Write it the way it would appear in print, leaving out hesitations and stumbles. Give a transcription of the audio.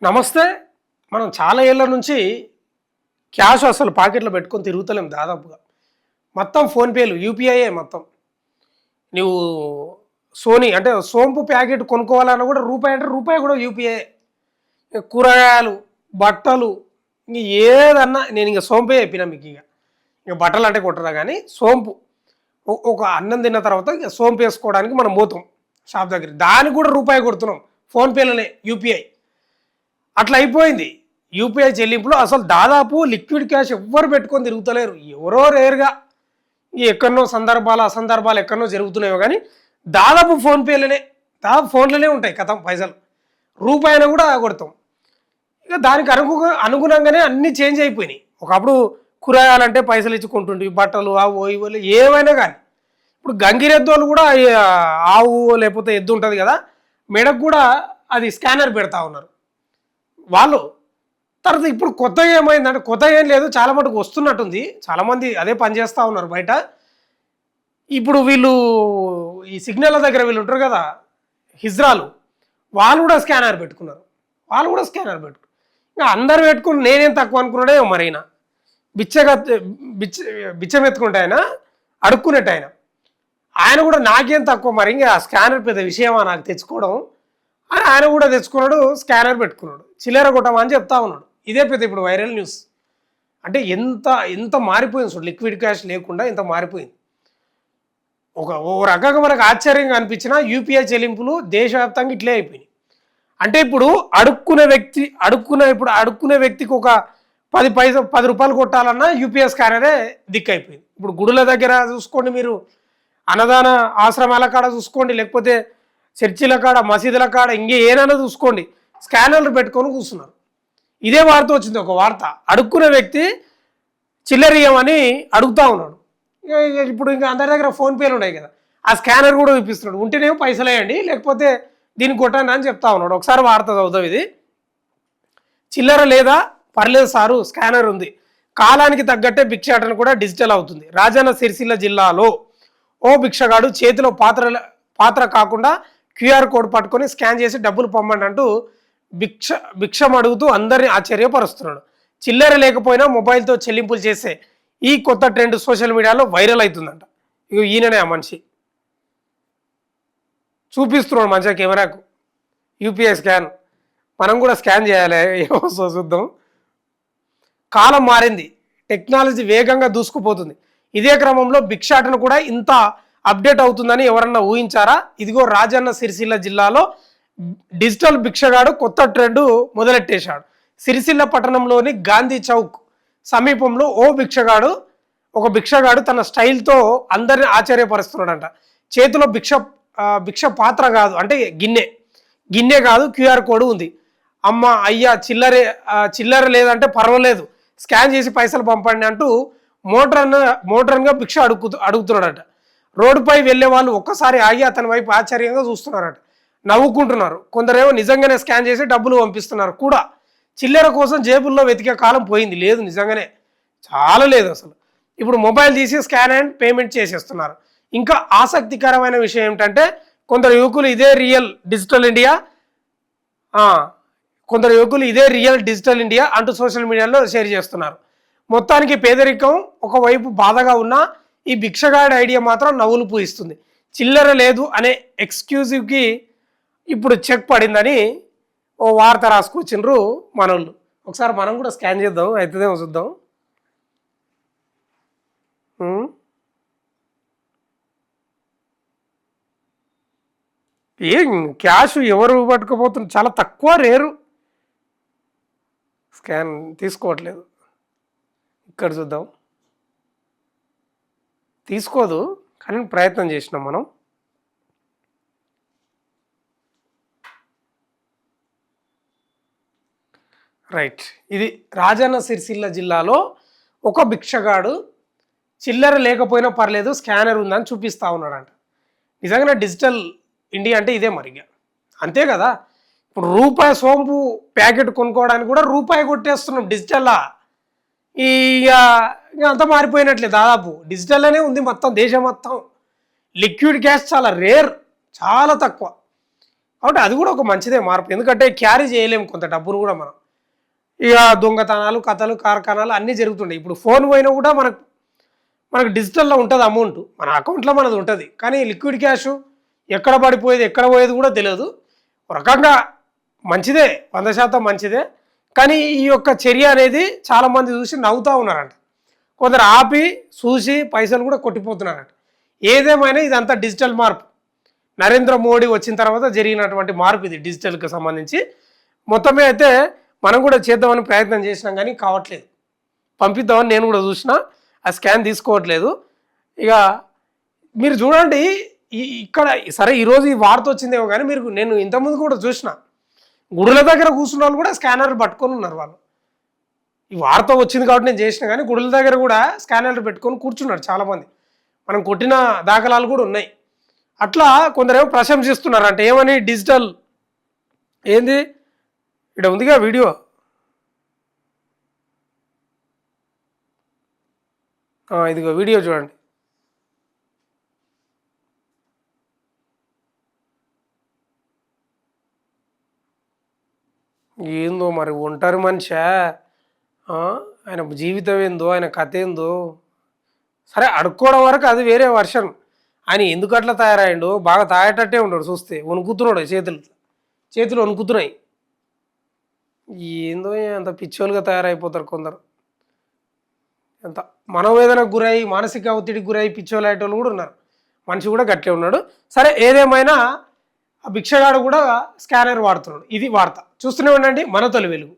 నమస్తే. మనం చాలా ఏళ్ల నుంచి క్యాష్ అసలు పాకెట్‌లో పెట్టుకొని తిరుగుతలేం దాదాపుగా. మొత్తం ఫోన్‌పేలు, యూపీఐయే మొత్తం. నువ్వు సోనీ అంటే సోంపు ప్యాకెట్ కొనుక్కోవాలన్నా కూడా రూపాయి అంటే రూపాయి కూడా యూపీఐయే. కూరగాయలు, బట్టలు ఇంక ఏదన్నా నేనింక సోంపే చెప్పినా మీకిగ. ఇక బట్టలంటే కొట్టరా గానీ సోంపు. ఒక అన్నం తిన్న తర్వాత ఇక సోంపేసుకోవడానికి మనం పోతాం షాప్ దగ్గరికి. దానికి కూడా రూపాయి కొడుతున్నాం ఫోన్‌పేలోనే యూపీఐ. అట్లా అయిపోయింది. యూపీఐ చెల్లింపులు అసలు దాదాపు లిక్విడ్ క్యాష్ ఎవ్వరు పెట్టుకొని తిరుగుతలేరు. ఎవరో రేర్‌గా ఎక్కడనో సందర్భాలు, అసందర్భాలు ఎక్కడనో జరుగుతున్నాయో కానీ దాదాపు ఫోన్‌పేలోనే దాదాపు ఫోన్‌లోనే ఉంటాయి ఖతం పైసలు. రూపాయన కూడా కొడతాం. ఇక దానికి అనుగుణంగానే అన్నీ చేంజ్ అయిపోయినాయి. ఒకప్పుడు కూరగాయలంటే పైసలు ఇచ్చి కొంటుంటివి. బట్టలు అవో ఇవో ఏవైనా కానీ. ఇప్పుడు గంగిరెద్దోళ్ళు కూడా ఆవు లేకపోతే ఎద్దు ఉంటుంది కదా, మెడకు కూడా అది స్కానర్ పెడతా ఉన్నారు వాళ్ళు. తర్వాత ఇప్పుడు కొత్తగా ఏమైందంటే కొత్తగా ఏం లేదు, చాలా మటుకు వస్తున్నట్టుంది. చాలామంది అదే పని చేస్తూ ఉన్నారు బయట. ఇప్పుడు వీళ్ళు ఈ సిగ్నల్ దగ్గర వీళ్ళు ఉంటారు కదా హిజ్రాలు, వాళ్ళు కూడా స్కానర్ పెట్టుకున్నారు. ఇంకా అందరు పెట్టుకుని నేనేం తక్కువ అనుకున్నాడే మరైనా బిచ్చగా బిచ్చం ఎత్తుకుంటే ఆయన అడుక్కునేట్టు ఆయన కూడా నాకేం తక్కువ మరి ఇంకా స్కానర్ పెద్ద విషయమా నాకు తెచ్చుకోవడం అని ఆయన కూడా తెచ్చుకున్నాడు, స్కానర్ పెట్టుకున్నాడు, చిల్లర కొట్టమని చెప్తా ఉన్నాడు. ఇదే పెద్ద ఇప్పుడు వైరల్ న్యూస్. అంటే ఎంత మారిపోయింది చూడు, లిక్విడ్ క్యాష్ లేకుండా ఎంత మారిపోయింది. ఓ రకంగా మనకు ఆశ్చర్యంగా అనిపించిన యూపీఐ చెల్లింపులు దేశవ్యాప్తంగా ఇట్లే అయిపోయినాయి. అంటే ఇప్పుడు అడుక్కునే వ్యక్తికి ఒక 10 రూపాయలు కొట్టాలన్నా యూపీఐ స్కానరే దిక్కైపోయింది. ఇప్పుడు గుడుల దగ్గర చూసుకోండి, మీరు అన్నదాన ఆశ్రమాల కాడ చూసుకోండి, లేకపోతే చర్చిల కాడ, మసీదుల కాడ, ఏదైనా చూసుకోండి, స్కానర్లు పెట్టుకొని కూర్చున్నారు. ఇదే వార్త వచ్చింది, ఒక వార్త. అడుక్కునే వ్యక్తి చిల్లరియమని అడుగుతా ఉన్నాడు. ఇప్పుడు ఇంకా అందరి దగ్గర ఫోన్పేలు ఉన్నాయి కదా, ఆ స్కానర్ కూడా చూపిస్తున్నాడు. ఉంటేనేమో పైసలు వేయండి, లేకపోతే దీన్ని కొట్టండి అని చెప్తా ఉన్నాడు. ఒకసారి వార్త చదువుతాం. ఇది చిల్లర లేదా పర్లేదు సారు, స్కానర్ ఉంది, కాలానికి తగ్గట్టే భిక్షాటన కూడా డిజిటల్ అవుతుంది. రాజన్న సిరిసిల్ల జిల్లాలో ఓ భిక్షగాడు చేతిలో పాత్ర కాకుండా క్యూఆర్ కోడ్ పట్టుకొని స్కాన్ చేసి డబ్బులు పంపండి అంటూ భిక్షం అడుగుతూ అందరినీ ఆశ్చర్యపరుస్తున్నాడు. చిల్లర లేకపోయినా మొబైల్తో చెల్లింపులు చేసే ఈ కొత్త ట్రెండ్ సోషల్ మీడియాలో వైరల్ అవుతుందంట. ఇక ఈయననే ఆ మనిషి చూపిస్తున్నాడు మంచిగా కెమెరాకు యూపీఐ స్కాన్. మనం కూడా స్కాన్ చేయాలి, ఏమో చూద్దాం. కాలం మారింది, టెక్నాలజీ వేగంగా దూసుకుపోతుంది. ఇదే క్రమంలో భిక్షాటన కూడా ఇంత అప్డేట్ అవుతుందని ఎవరన్నా ఊహించారా? ఇదిగో రాజన్న సిరిసిల్ల జిల్లాలో డిజిటల్ భిక్షగాడు కొత్త ట్రెండ్ మొదలెట్టేశాడు. సిరిసిల్ల పట్టణంలోని గాంధీ చౌక్ సమీపంలో ఒక భిక్షగాడు తన స్టైల్తో అందరిని ఆశ్చర్యపరుస్తున్నాడంట. చేతిలో భిక్ష పాత్ర కాదు, అంటే గిన్నె కాదు, క్యూఆర్ కోడ్ ఉంది. అమ్మ అయ్యా చిల్లర లేదంటే పర్వాలేదు, స్కాన్ చేసి పైసలు పంపండి అంటూ మోడ్రన్గా భిక్ష అడుగుతున్నాడట. రోడ్డుపై వెళ్ళే వాళ్ళు ఒక్కసారి ఆగి అతని వైపు ఆశ్చర్యంగా చూస్తున్నారట, నవ్వుకుంటున్నారు. కొందరేమో నిజంగానే స్కాన్ చేసి డబ్బులు పంపిస్తున్నారు కూడా. చిల్లర కోసం జేబుల్లో వెతికే కాలం పోయింది. లేదు, నిజంగానే చాలా లేదు అసలు. ఇప్పుడు మొబైల్ తీసి స్కాన్ అండ్ పేమెంట్ చేసేస్తున్నారు. ఇంకా ఆసక్తికరమైన విషయం ఏమిటంటే కొందరు యువకులు ఇదే రియల్ డిజిటల్ ఇండియా అంటూ సోషల్ మీడియాలో షేర్ చేస్తున్నారు. మొత్తానికి పేదరికం ఒకవైపు బాధగా ఉన్నా ఈ భిక్షగాడి ఐడియా మాత్రం నవ్వులు పూయిస్తుంది. చిల్లర లేదు అనే ఎక్స్క్యూజివ్కి ఇప్పుడు చెక్ పడిందని ఓ వార్త రాసుకొచ్చిండ్రు మనోళ్ళు. ఒకసారి మనం కూడా స్కాన్ చేద్దాం, అవుతుందేమో చూద్దాం. ఏం క్యాష్ ఎవరు పట్టుకుపోతున్నారు, చాలా తక్కువ, రేరు. స్కాన్ తీసుకోవట్లేదు. ఇక్కడ చూద్దాం. తీసుకోదు, కానీ ప్రయత్నం చేసినాం మనం. రైట్. ఇది రాజన్న సిరిసిల్ల జిల్లాలో ఒక భిక్షగాడు చిల్లర లేకపోయినా పర్లేదు, స్కానర్ ఉందని చూపిస్తూ ఉన్నాడంట. నిజంగానే డిజిటల్ ఇండియా అంటే ఇదే మరిగా, అంతే కదా. ఇప్పుడు రూపాయి సోంపు ప్యాకెట్ కొనుక్కోవడానికి కూడా రూపాయి కొట్టేస్తున్నాం డిజిటల్లా. ఇక అంతా మారిపోయినట్లే, దాదాపు డిజిటల్లోనే ఉంది మొత్తం దేశం మొత్తం. లిక్విడ్ క్యాష్ చాలా రేర్, చాలా తక్కువ. కాబట్టి అది కూడా ఒక మంచిదే మార్పు. ఎందుకంటే క్యారీ చేయలేము కొంత డబ్బును కూడా మనం. ఇక దొంగతనాలు, కథలు, కార్ఖానాలు అన్నీ జరుగుతుంటాయి. ఇప్పుడు ఫోన్ పోయినా కూడా మనకు డిజిటల్‌లో ఉంటది అమౌంట్. మన అకౌంట్‌లో మనది ఉంటది. కానీ లిక్విడ్ క్యాషు ఎక్కడ పడిపోయేది, ఎక్కడ పోయేది కూడా తెలవదు. ఒక రకంగా మంచిదే. 100% మంచిదే. కానీ ఈ యొక్క చర్య అనేది చాలామంది చూసి నవ్వుతా ఉన్నారంట. కొందరు ఆపి, చూసి పైసలు కూడా కొట్టిపోతున్నారంట. ఏదేమైనా ఇదంతా డిజిటల్ మార్పు. నరేంద్ర మోడీ వచ్చిన తర్వాత జరిగినటువంటి మార్పు ఇది డిజిటల్‌కి సంబంధించి. మొత్తమే అయితే మనం కూడా చేద్దామని ప్రయత్నం చేసినాం కానీ కావట్లేదు. పంపిద్దామని నేను కూడా చూసినా, ఆ స్కాన్ తీసుకోవట్లేదు. ఇక మీరు చూడండి ఇక్కడ సరే ఈరోజు ఈ వార్త వచ్చిందేమో కానీ నేను ఇంతకుముందు కూడా చూసిన గుడుల దగ్గర కూర్చున్న వాళ్ళు కూడా స్కానర్లు పట్టుకొని ఉన్నారు వాళ్ళు. ఈ వార్త వచ్చింది కాబట్టి నేను చేసిన కానీ గుడుల దగ్గర కూడా స్కానర్లు పెట్టుకొని కూర్చున్నారు చాలామంది. మనం కొట్టిన దాఖలాలు కూడా ఉన్నాయి. అట్లా కొందరేమో ప్రశంసిస్తున్నారు అంటే ఏమని డిజిటల్ ఏంది ఇక్కడ ఉందిగా వీడియో. ఇదిగో వీడియో చూడండి. ఏందో మరి ఒంటరి మనిషా, ఆయన జీవితం ఏందో, ఆయన కథ ఏందో. సరే అడుక్కోవడం వరకు అది వేరే వర్షన్. ఆయన ఎందుకు అట్లా తయారయ్యిండో బాగా తాగేటట్టే ఉన్నాడు చూస్తే. వణుకుతున్నాడు, చేతులు వణుకుతున్నాయి. ఏందో అంత పిచ్చోలుగా తయారైపోతారు కొందరు. ఎంత మనోవేదనకు గురై, మానసిక ఒత్తిడికి గురై పిచ్చోలు అయ్యేటోళ్ళు కూడా ఉన్నారు. మనిషి కూడా గట్టే ఉన్నాడు. సరే ఏదేమైనా ఆ భిక్షగాడు కూడా స్కానర్ వాడుతున్నాడు. ఇది వార్త. చూస్తూనే ఉండండి మన తొలి వెలుగు.